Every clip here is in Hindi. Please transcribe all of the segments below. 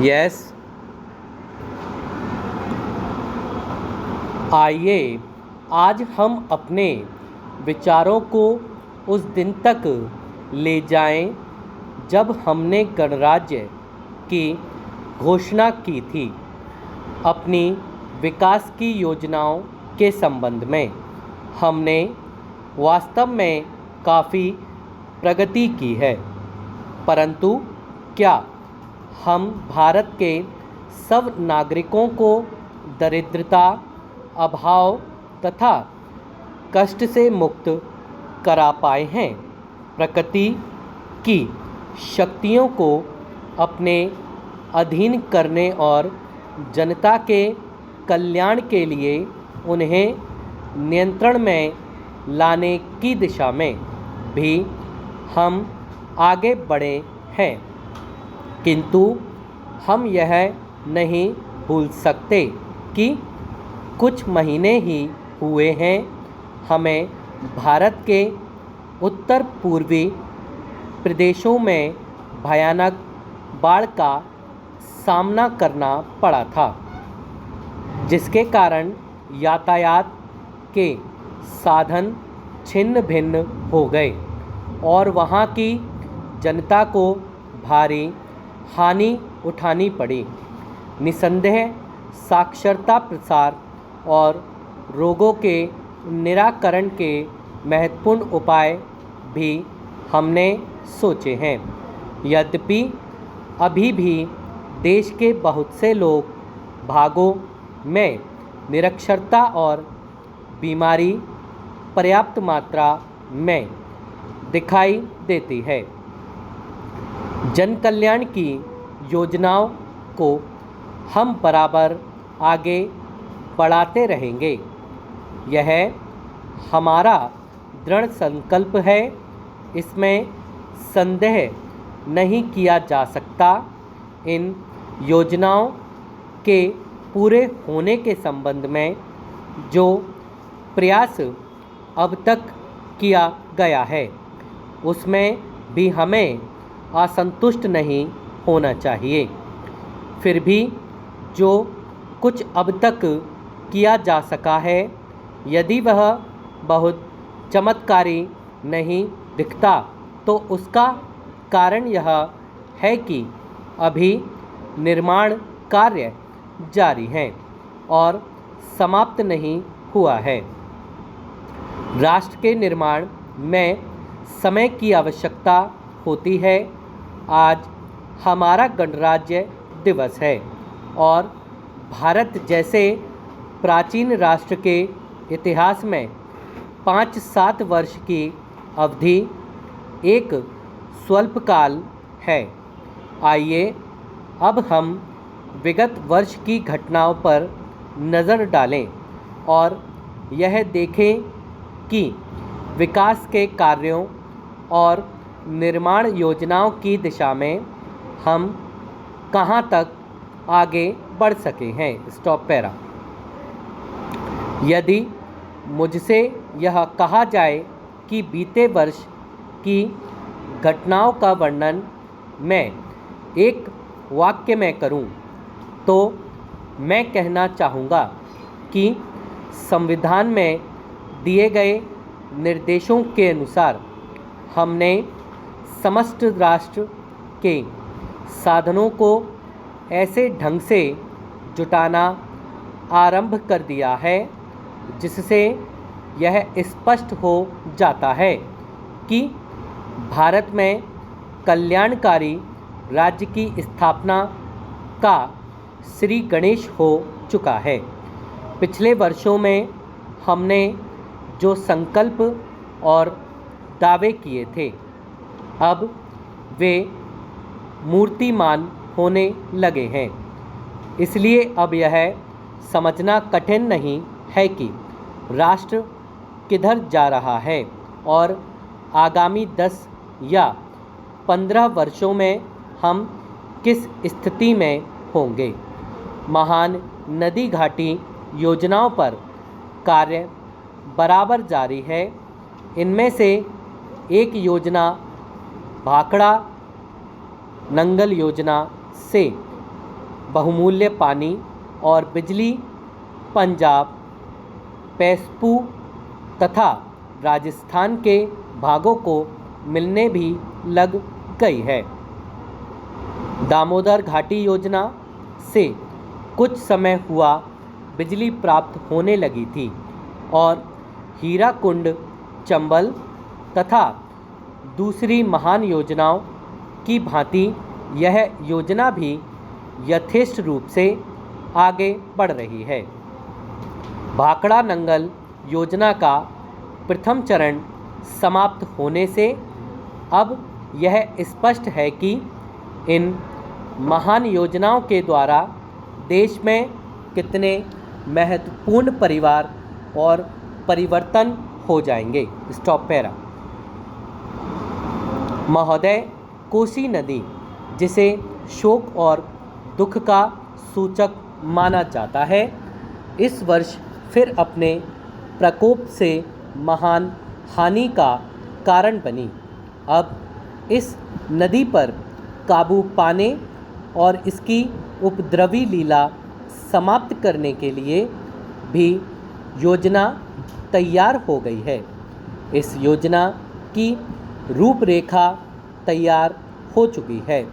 यस। आइए आज हम अपने विचारों को उस दिन तक ले जाएं जब हमने गणराज्य की घोषणा की थी। अपनी विकास की योजनाओं के संबंध में हमने वास्तव में काफ़ी प्रगति की है, परंतु क्या हम भारत के सब नागरिकों को दरिद्रता, अभाव तथा कष्ट से मुक्त करा पाए हैं? प्रकृति की शक्तियों को अपने अधीन करने और जनता के कल्याण के लिए उन्हें नियंत्रण में लाने की दिशा में भी हम आगे बढ़े हैं, किंतु हम यह नहीं भूल सकते कि कुछ महीने ही हुए हैं हमें भारत के उत्तर पूर्वी प्रदेशों में भयानक बाढ़ का सामना करना पड़ा था, जिसके कारण यातायात के साधन छिन्न भिन्न हो गए और वहाँ की जनता को भारी हानि उठानी पड़ी। निसंदेह साक्षरता प्रसार और रोगों के निराकरण के महत्वपूर्ण उपाय भी हमने सोचे हैं। यद्यपि अभी भी देश के बहुत से भागों में निरक्षरता और बीमारी पर्याप्त मात्रा में दिखाई देती है। जन कल्याण की योजनाओं को हम बराबर आगे बढ़ाते रहेंगे। यह हमारा दृढ़ संकल्प है, इसमें संदेह नहीं किया जा सकता। इन योजनाओं के पूरे होने के संबंध में जो प्रयास अब तक किया गया है, उसमें भी हमें असंतुष्ट नहीं होना चाहिए। फिर भी जो कुछ अब तक किया जा सका है, यदि वह बहुत चमत्कारी नहीं दिखता, तो उसका कारण यह है कि अभी निर्माण कार्य जारी हैं और समाप्त नहीं हुआ है। राष्ट्र के निर्माण में समय की आवश्यकता होती है। आज हमारा गणराज्य दिवस है और भारत जैसे प्राचीन राष्ट्र के इतिहास में 5-7 वर्ष की अवधि एक स्वल्पकाल है। आइए अब हम विगत वर्ष की घटनाओं पर नज़र डालें और यह देखें कि विकास के कार्यों और निर्माण योजनाओं की दिशा में हम कहां तक आगे बढ़ सके हैं। Stop para. यदि मुझसे यह कहा जाए कि बीते वर्ष की घटनाओं का वर्णन मैं एक वाक्य में करूं, तो मैं कहना चाहूँगा कि संविधान में दिए गए निर्देशों के अनुसार हमने समस्त राष्ट्र के साधनों को ऐसे ढंग से जुटाना आरंभ कर दिया है जिससे यह स्पष्ट हो जाता है कि भारत में कल्याणकारी राज्य की स्थापना का श्री गणेश हो चुका है। पिछले वर्षों में हमने जो संकल्प और दावे किए थे, अब वे मूर्तिमान होने लगे हैं। इसलिए अब यह समझना कठिन नहीं है कि राष्ट्र किधर जा रहा है और आगामी 10 या 15 वर्षों में हम किस स्थिति में होंगे। महान नदी घाटी योजनाओं पर कार्य बराबर जारी है। इनमें से एक योजना भाखड़ा नंगल योजना से बहुमूल्य पानी और बिजली पंजाब, पैसपू तथा राजस्थान के भागों को मिलने भी लग गई है। दामोदर घाटी योजना से कुछ समय हुआ बिजली प्राप्त होने लगी थी और हीराकुंड, चंबल तथा दूसरी महान योजनाओं की भांति यह योजना भी यथेष्ट रूप से आगे बढ़ रही है। भाखड़ा नंगल योजना का प्रथम चरण समाप्त होने से अब यह स्पष्ट है कि इन महान योजनाओं के द्वारा देश में कितने महत्वपूर्ण परिवार और परिवर्तन हो जाएंगे। Stop para. महोदय, कोसी नदी, जिसे शोक और दुख का सूचक माना जाता है, इस वर्ष फिर अपने प्रकोप से महान हानि का कारण बनी। अब इस नदी पर काबू पाने और इसकी उपद्रवी लीला समाप्त करने के लिए भी योजना तैयार हो गई है। इस योजना की रूपरेखा तैयार हो चुकी है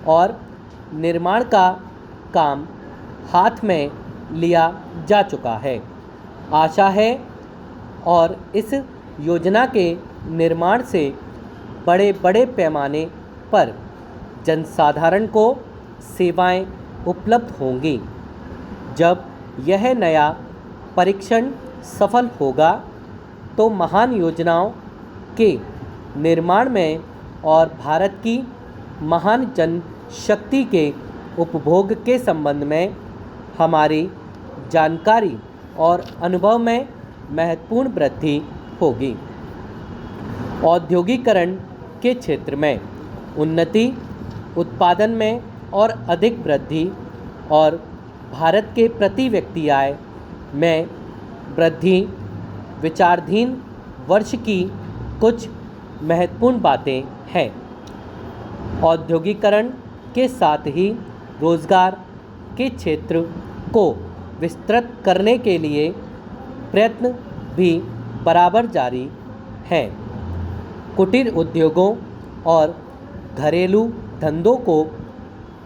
और निर्माण का काम हाथ में लिया जा चुका है। आशा है और इस योजना के निर्माण से बड़े बड़े पैमाने पर जनसाधारण को सेवाएं उपलब्ध होंगी। जब यह नया परीक्षण सफल होगा तो महान योजनाओं के निर्माण में और भारत की महान जनशक्ति के उपभोग के संबंध में हमारी जानकारी और अनुभव में महत्वपूर्ण वृद्धि होगी। औद्योगिकरण के क्षेत्र में उन्नति, उत्पादन में और अधिक वृद्धि और भारत के प्रति व्यक्ति आय में वृद्धि विचाराधीन वर्ष की कुछ महत्वपूर्ण बातें हैं। औद्योगिकरण के साथ ही रोजगार के क्षेत्र को विस्तृत करने के लिए प्रयत्न भी बराबर जारी हैं। कुटीर उद्योगों और घरेलू धंधों को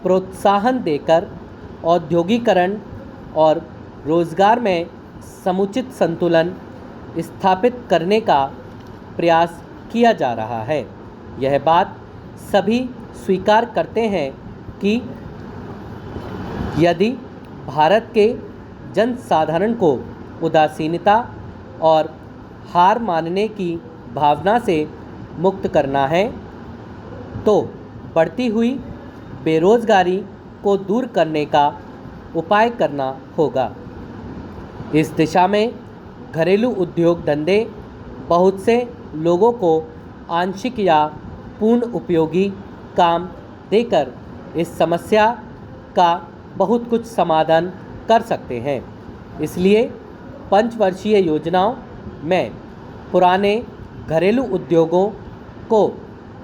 प्रोत्साहन देकर औद्योगिकरण और रोजगार में समुचित संतुलन स्थापित करने का प्रयास किया जा रहा है। यह बात सभी स्वीकार करते हैं कि यदि भारत के जनसाधारण को उदासीनता और हार मानने की भावना से मुक्त करना है तो बढ़ती हुई बेरोजगारी को दूर करने का उपाय करना होगा। इस दिशा में घरेलू उद्योग धंधे बहुत से लोगों को आंशिक या पूर्ण उपयोगी काम देकर इस समस्या का बहुत कुछ समाधान कर सकते हैं। इसलिए पंचवर्षीय योजनाओं में पुराने घरेलू उद्योगों को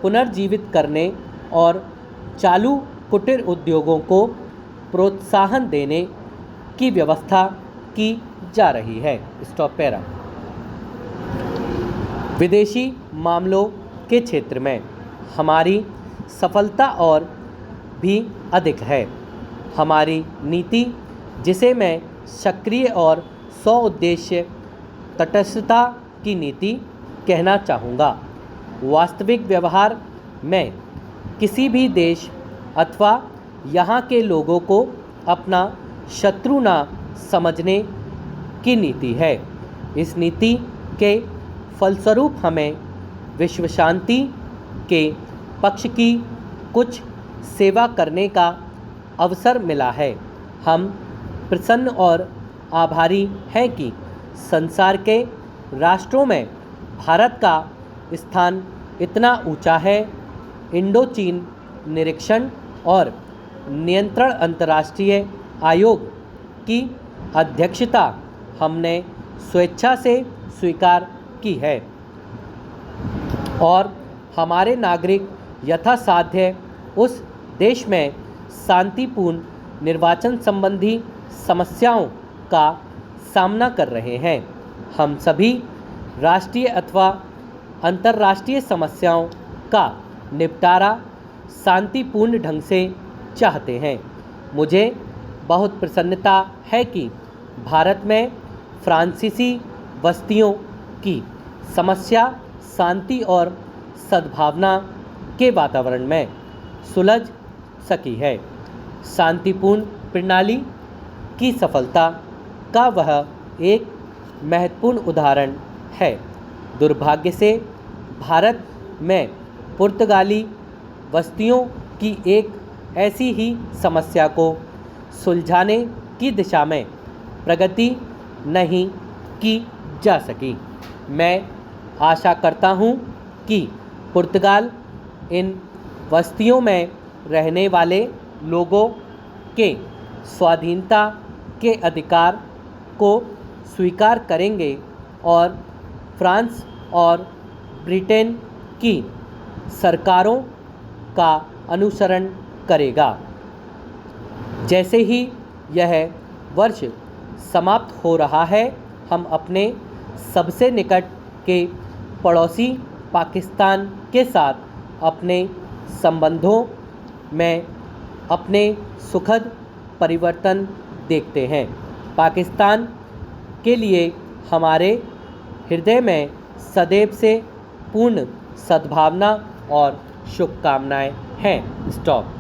पुनर्जीवित करने और चालू कुटीर उद्योगों को प्रोत्साहन देने की व्यवस्था की जा रही है। Stop para. विदेशी मामलों के क्षेत्र में हमारी सफलता और भी अधिक है। हमारी नीति, जिसे मैं सक्रिय और स्वउद्देश्य तटस्थता की नीति कहना चाहूँगा, वास्तविक व्यवहार में किसी भी देश अथवा यहाँ के लोगों को अपना शत्रु ना समझने की नीति है। इस नीति के फलस्वरूप हमें विश्व शांति के पक्ष की कुछ सेवा करने का अवसर मिला है। हम प्रसन्न और आभारी हैं कि संसार के राष्ट्रों में भारत का स्थान इतना ऊंचा है। इंडो चीन निरीक्षण और नियंत्रण अंतर्राष्ट्रीय आयोग की अध्यक्षता हमने स्वेच्छा से स्वीकार की है और हमारे नागरिक यथासाध्य उस देश में शांतिपूर्ण निर्वाचन संबंधी समस्याओं का सामना कर रहे हैं। हम सभी राष्ट्रीय अथवा अंतर्राष्ट्रीय समस्याओं का निपटारा शांतिपूर्ण ढंग से चाहते हैं। मुझे बहुत प्रसन्नता है कि भारत में फ्रांसीसी बस्तियों की समस्या शांति और सद्भावना के वातावरण में सुलझ सकी है। शांतिपूर्ण प्रणाली की सफलता का वह एक महत्वपूर्ण उदाहरण है। दुर्भाग्य से भारत में पुर्तगाली बस्तियों की एक ऐसी ही समस्या को सुलझाने की दिशा में प्रगति नहीं की जा सकी। मैं आशा करता हूँ कि पुर्तगाल इन बस्तियों में रहने वाले लोगों के स्वाधीनता के अधिकार को स्वीकार करेंगे और फ्रांस और ब्रिटेन की सरकारों का अनुसरण करेगा। जैसे ही यह वर्ष समाप्त हो रहा है, हम अपने सबसे निकट के पड़ोसी पाकिस्तान के साथ अपने संबंधों में अपने सुखद परिवर्तन देखते हैं। पाकिस्तान के लिए हमारे हृदय में सदैव से पूर्ण सद्भावना और शुभकामनाएं हैं। स्टॉप।